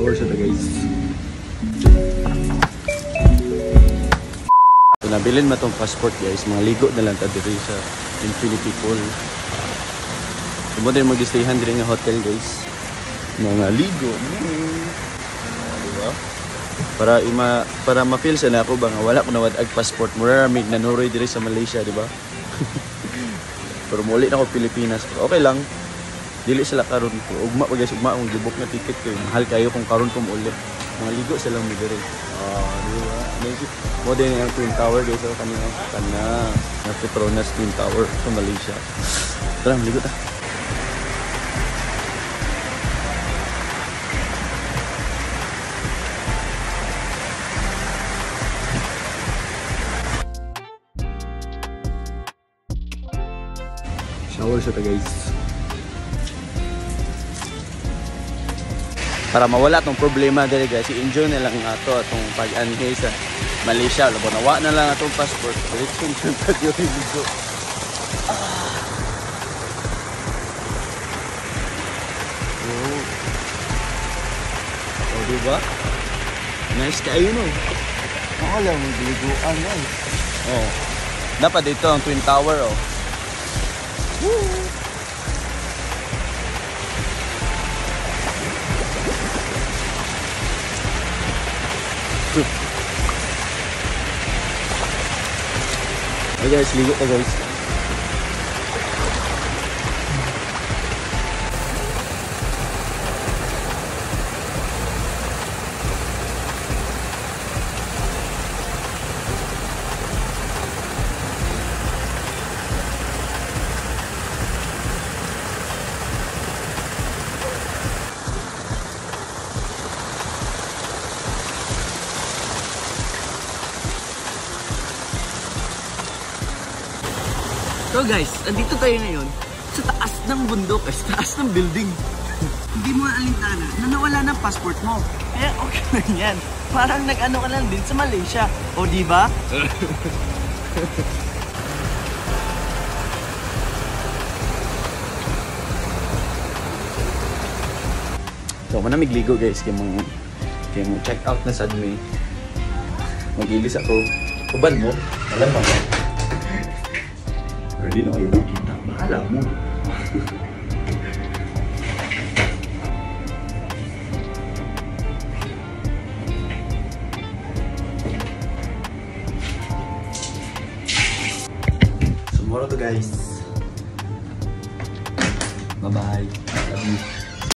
Shower siya guys. So, nabilin mo itong passport guys. Mga ligo na lang diri sa Infinity Pool. Sumunod din mag-stayhan din ng hotel guys. Mga ligo. Diba? Para ma-feel sa na ako ba nga wala ko nawad ag passport. Mura ramig nanuroy diri sa Malaysia, diba? Pero muli na ako Pilipinas. Okay lang. Dili sila karon ko. Ugma pa guys, ugma akong gibok na ticket ko. Mahal kayo kung karon ko mo ulit. Mga ligo sila mo diri. Diba? Mo din ang Twin Tower guys. So, kanina. Na Petronas Twin Tower sa Malaysia. Tara, ligo ta. Shower siya guys. Para mawala tong problema dali guys, i-enjoy na lang ato atong pag-anhe sa Malaysia. Labo nawa na lang atong passport. Diretso yung pag-ligo. Oh, diba? Nice kayo no. Ako lang magliguan guys. Oh. Dapat dito ang Twin Tower oh. Hey guys, ligo ka guys. So guys, andito tayo ngayon sa taas ng bundok, sa taas ng building. Hindi mo alintana na nawala ng passport mo. Kaya okay lang yan. Parang nag-ano ka lang din sa Malaysia. O diba? So, manamig ligo guys. Kaya mo check out na sad me. Mag-ilis ako. Uban mo? Alam mo ba? Hindi na kayo nakita. Bahala mo. Tomorrow to guys. Bye-bye. Love you.